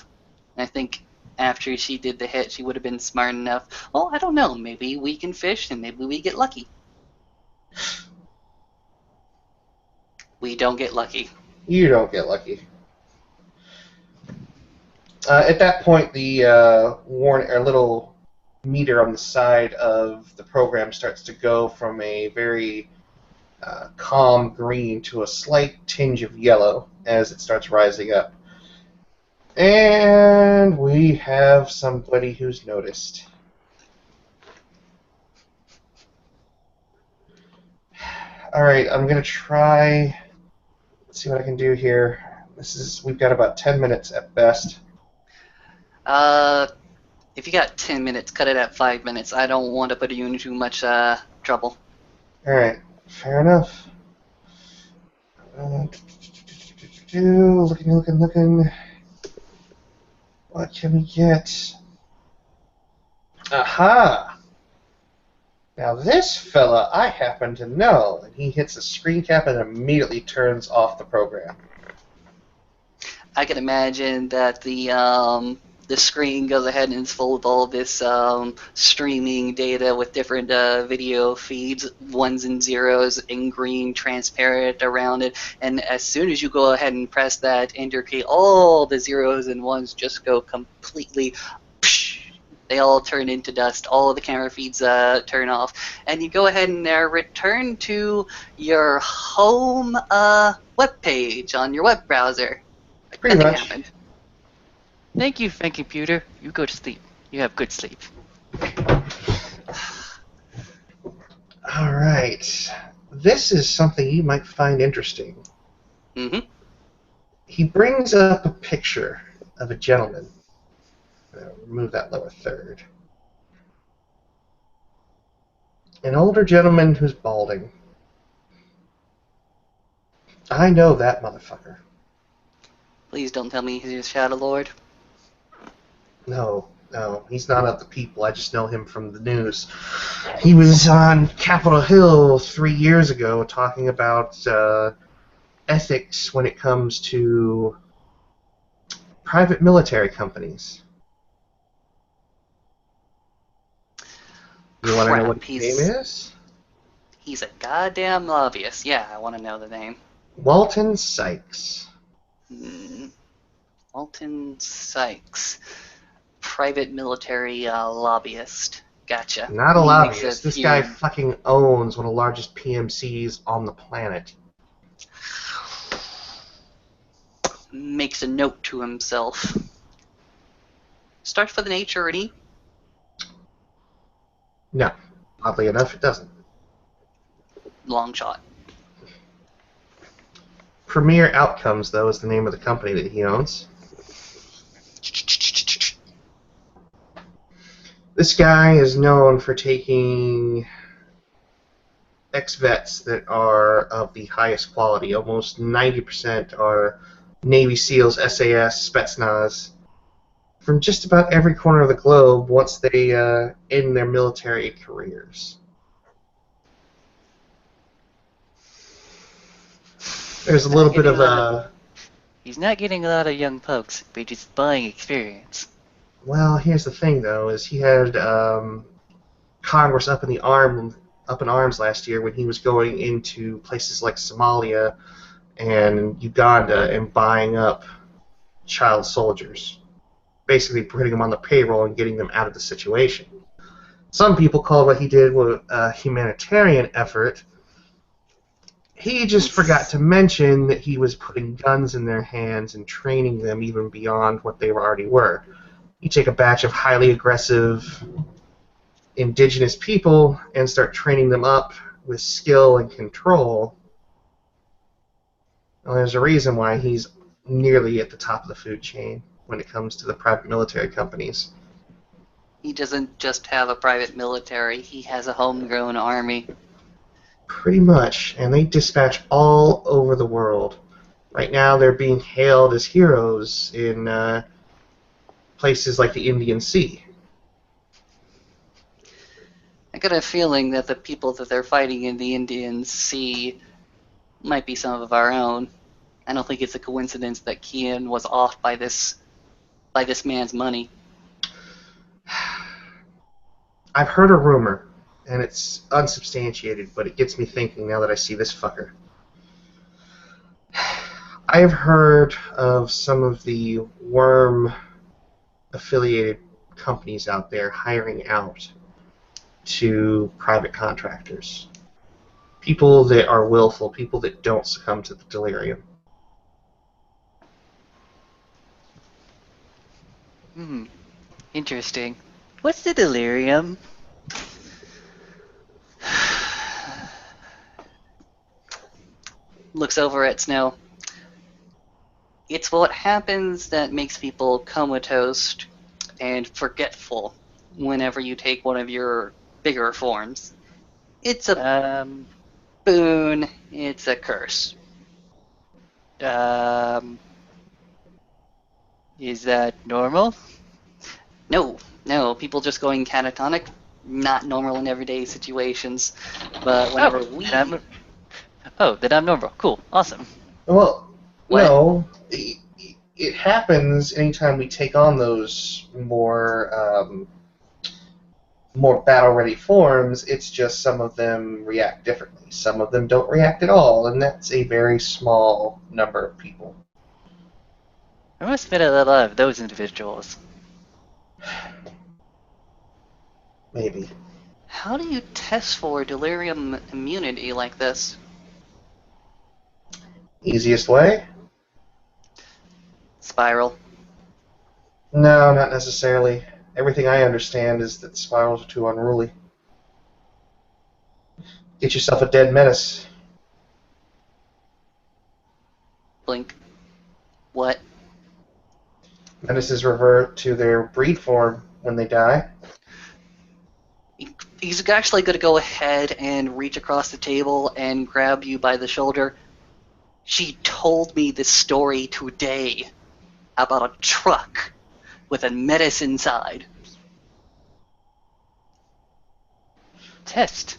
I think after she did the hit, she would have been smart enough. Oh, I don't know. Maybe we can fish and maybe we get lucky. We don't get lucky. You don't get lucky. At that point, the little meter on the side of the program starts to go from a very calm green to a slight tinge of yellow as it starts rising up. And we have somebody who's noticed. Alright, I'm gonna try. Let's see what I can do here. We've got about 10 minutes at best. If you got 10 minutes, cut it at 5 minutes. I don't want to put you in too much trouble. Alright, fair enough. Looking. What can we get? Aha! Now this fella I happen to know. And he hits a screen cap and immediately turns off the program. I can imagine that the screen goes ahead and is full of all this streaming data with different video feeds, ones and zeros in green, transparent around it. And as soon as you go ahead and press that enter key, all the zeros and ones just go completely. They all turn into dust. All of the camera feeds turn off, and you go ahead and return to your home web page on your web browser. Pretty Nothing much. happened. Thank you, computer. You go to sleep. You have good sleep. Alright. This is something you might find interesting. Mm-hmm. He brings up a picture of a gentleman. Remove that lower third. An older gentleman who's balding. I know that motherfucker. Please don't tell me he's your Shadow Lord. No, he's not of the people. I just know him from the news. He was on Capitol Hill 3 years ago talking about ethics when it comes to private military companies. You want to know what his name is? He's a goddamn lobbyist. Yeah, I want to know the name. Walton Sykes. Walton Sykes. Private military lobbyist. Gotcha. Not a He lobbyist. This guy appeared- fucking owns one of the largest PMCs on the planet. makes a note to himself. Starts with an H or an E? No. Oddly enough, it doesn't. Long shot. Premier Outcomes, though, is the name of the company that he owns. This guy is known for taking ex-vets that are of the highest quality. Almost 90% are Navy SEALs, SAS, Spetsnaz, from just about every corner of the globe once they end their military careers. There's a little bit of a... He's not getting a lot of young folks, but he's just buying experience. Well, here's the thing, though, is he had Congress up in arms last year when he was going into places like Somalia and Uganda and buying up child soldiers, basically putting them on the payroll and getting them out of the situation. Some people call what he did a humanitarian effort. He just forgot to mention that he was putting guns in their hands and training them even beyond what they already were. You take a batch of highly aggressive indigenous people and start training them up with skill and control. Well, there's a reason why he's nearly at the top of the food chain when it comes to the private military companies. He doesn't just have a private military, he has a homegrown army. Pretty much, and they dispatch all over the world. Right now they're being hailed as heroes in places like the Indian Sea. I got a feeling that the people that they're fighting in the Indian Sea might be some of our own. I don't think it's a coincidence that Kian was off by this man's money. I've heard a rumor, and it's unsubstantiated, but it gets me thinking now that I see this fucker. I've heard of some of the worm-affiliated companies out there hiring out to private contractors. People that are willful, people that don't succumb to the delirium. Interesting. What's the delirium? looks over at Snow. It's what happens that makes people comatose and forgetful whenever you take one of your bigger forms. It's a Um, boon, it's a curse. um, is that normal? No, no, people just going catatonic, not normal in everyday situations. But whenever Then I'm normal. Cool. Awesome. Well, What? no, it happens anytime we take on those more battle-ready forms. It's just some of them react differently. Some of them don't react at all, and that's a very small number of people. There must have been a lot of those individuals. Maybe. How do you test for delirium immunity like this? Easiest way? Spiral. No, not necessarily. Everything I understand is that spirals are too unruly. Get yourself a dead menace. Blink. What? Menaces revert to their breed form when they die. He's actually going to go ahead and reach across the table and grab you by the shoulder. She told me this story today about a truck with a menace inside. Test.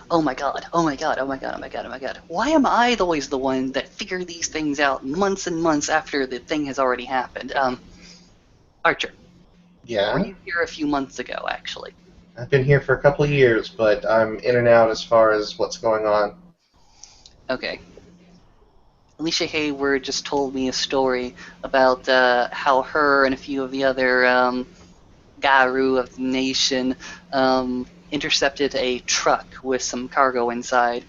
Oh my god, oh my god, oh my god, oh my god, oh my god. Why am I always the one that figure these things out months and months after the thing has already happened? Archer, were Yeah, you here a few months ago, actually? I've been here for a couple of years, but I'm in and out as far as what's going on. Okay. Alicia Hayward just told me a story about how her and a few of the other Garu of the nation intercepted a truck with some cargo inside.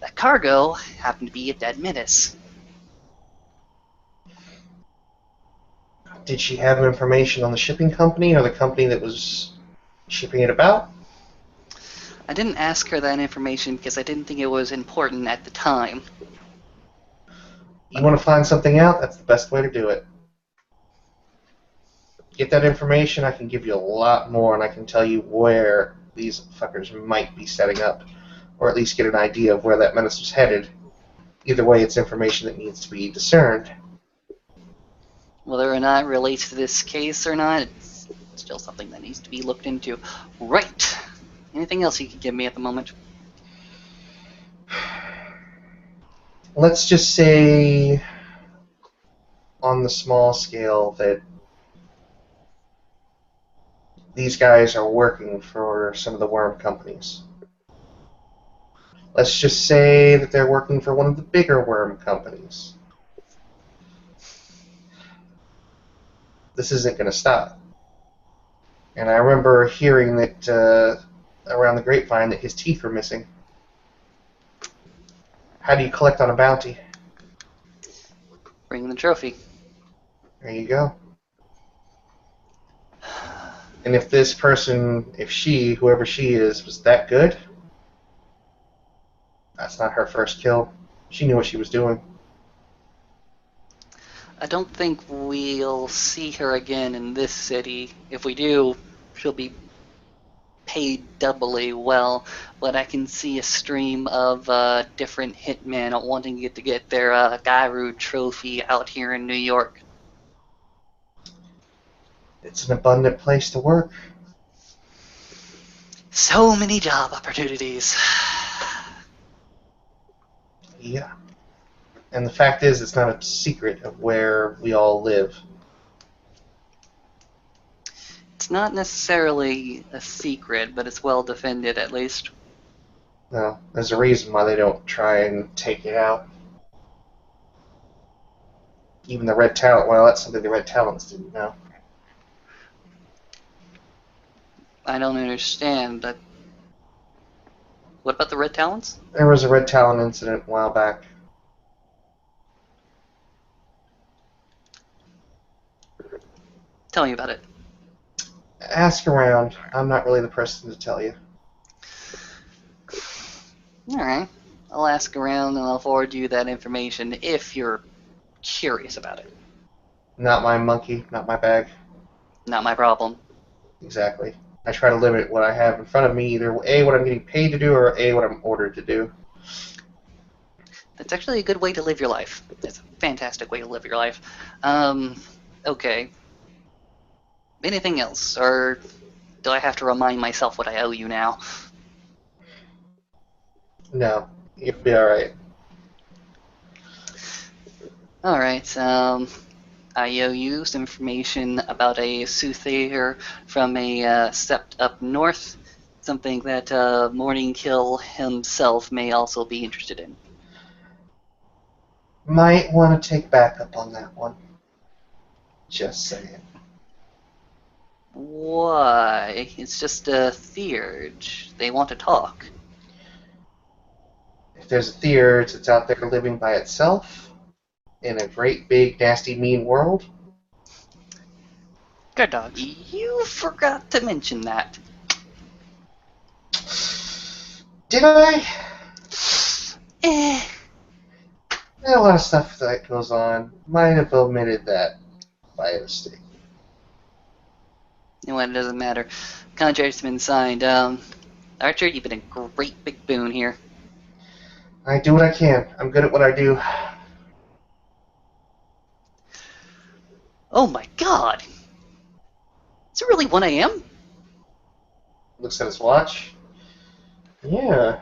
That cargo happened to be a dead menace. Did she have information on the shipping company or the company that was shipping it about? I didn't ask her that information because I didn't think it was important at the time. You want to find something out? That's the best way to do it. Get that information, I can give you a lot more, and I can tell you where these fuckers might be setting up, or at least get an idea of where that menace was headed. Either way, it's information that needs to be discerned. Whether or not it relates to this case or not, it's still something that needs to be looked into. Right. Anything else you could give me at the moment? Let's just say, on the small scale, that these guys are working for some of the worm companies. Let's just say that they're working for one of the bigger worm companies. This isn't going to stop. And I remember hearing that around the grapevine that his teeth were missing. How do you collect on a bounty? Bring the trophy. There you go. And if this person, if she, whoever she is, was that good, that's not her first kill. She knew what she was doing. I don't think we'll see her again in this city. If we do, she'll be paid doubly well, but I can see a stream of different hitmen wanting to get their Garu trophy out here in New York. It's an abundant place to work. So many job opportunities. Yeah. And the fact is, it's not a secret of where we all live. It's not necessarily a secret, but it's well defended at least. No, there's a reason why they don't try and take it out. Even the Red Talent, well, that's something the Red Talents didn't know. I don't understand, but what about the Red Talons? There was a Red Talon incident a while back. Tell me about it. Ask around. I'm not really the person to tell you. Alright. I'll ask around and I'll forward you that information if you're curious about it. Not my monkey, not my bag. Not my problem. Exactly. I try to limit what I have in front of me, either A, what I'm getting paid to do, or A, what I'm ordered to do. That's actually a good way to live your life. It's a fantastic way to live your life. Okay. Anything else? Or do I have to remind myself what I owe you now? No, you'll be alright. Alright, I owe you some information about a soothsayer from a sept up north. Something that Morningkill himself may also be interested in. Might want to take backup on that one. Just saying. Why? It's just a theurge. They want to talk. If there's a theurge that's out there living by itself in a great, big, nasty, mean world, Good dogs. You forgot to mention that. did I? Eh. There's a lot of stuff that goes on. Might have omitted that by mistake. You know what? It doesn't matter. Contract's been signed. Archer, you've been a great big boon here. I do what I can. I'm good at what I do. Oh my god! Is it really 1 a.m.? Looks at his watch. Yeah.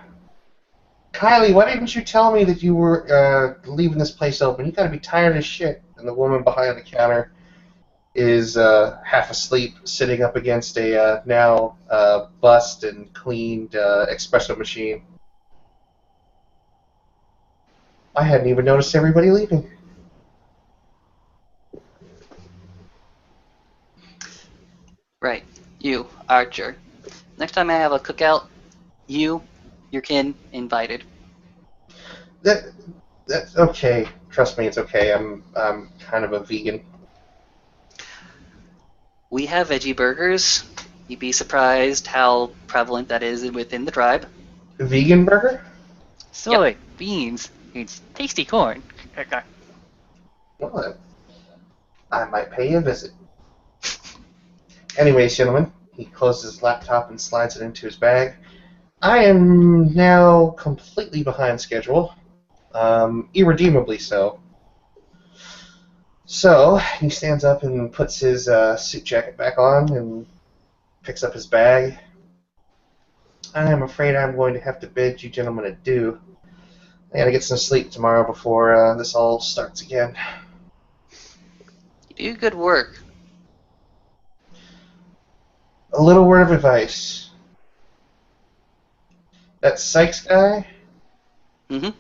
Kylie, why didn't you tell me that you were leaving this place open? You gotta be tired as shit. And the woman behind the counter is half asleep, sitting up against a now bust and cleaned espresso machine. I hadn't even noticed everybody leaving. Right. You, Archer. Next time I have a cookout, you, your kin, invited. That's okay. Trust me, it's okay. I'm kind of a vegan. We have veggie burgers. You'd be surprised how prevalent that is within the tribe. Vegan burger? Soy, beans, it's tasty corn. Well, I might pay you a visit. Anyways, gentlemen, he closes his laptop and slides it into his bag. I am now completely behind schedule. Irredeemably so. So, he stands up and puts his suit jacket back on and picks up his bag. I am afraid I'm going to have to bid you gentlemen adieu. I gotta get some sleep tomorrow before this all starts again. You do good work. A little word of advice. That Sykes guy, Mm-hmm.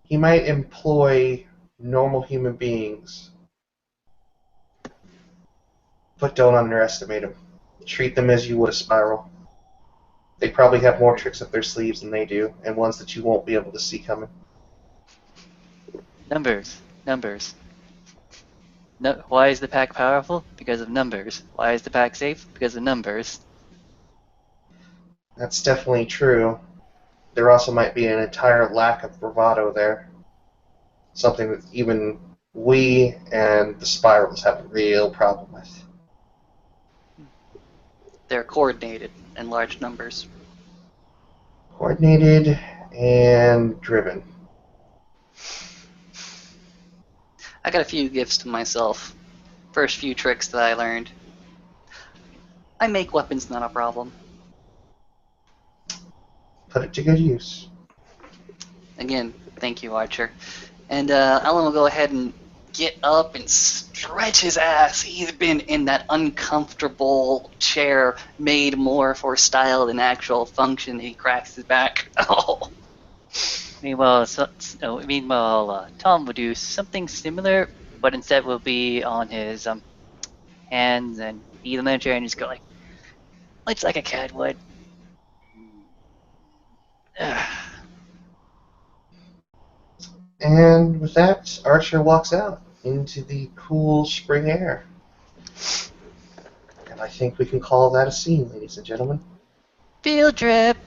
he might employ normal human beings, but don't underestimate them. Treat them as you would a spiral. They probably have more tricks up their sleeves than they do, and ones that you won't be able to see coming. Numbers. Numbers. No, why is the pack powerful? Because of numbers. Why is the pack safe? Because of numbers. That's definitely true. There also might be an entire lack of bravado there. Something that even we and the spirals have a real problem with. They're coordinated in large numbers. Coordinated and driven. I got a few gifts to myself. First few tricks that I learned. I make weapons not a problem. Put it to good use. Again, thank you, Archer. And Alan will go ahead and get up and stretch his ass. He's been in that uncomfortable chair made more for style than actual function. He cracks his back. Oh. Meanwhile, Tom will do something similar, but instead will be on his hands and feet on the chair and just go like a cat would. And with that, Archer walks out into the cool spring air. And I think we can call that a scene, ladies and gentlemen. Field trip.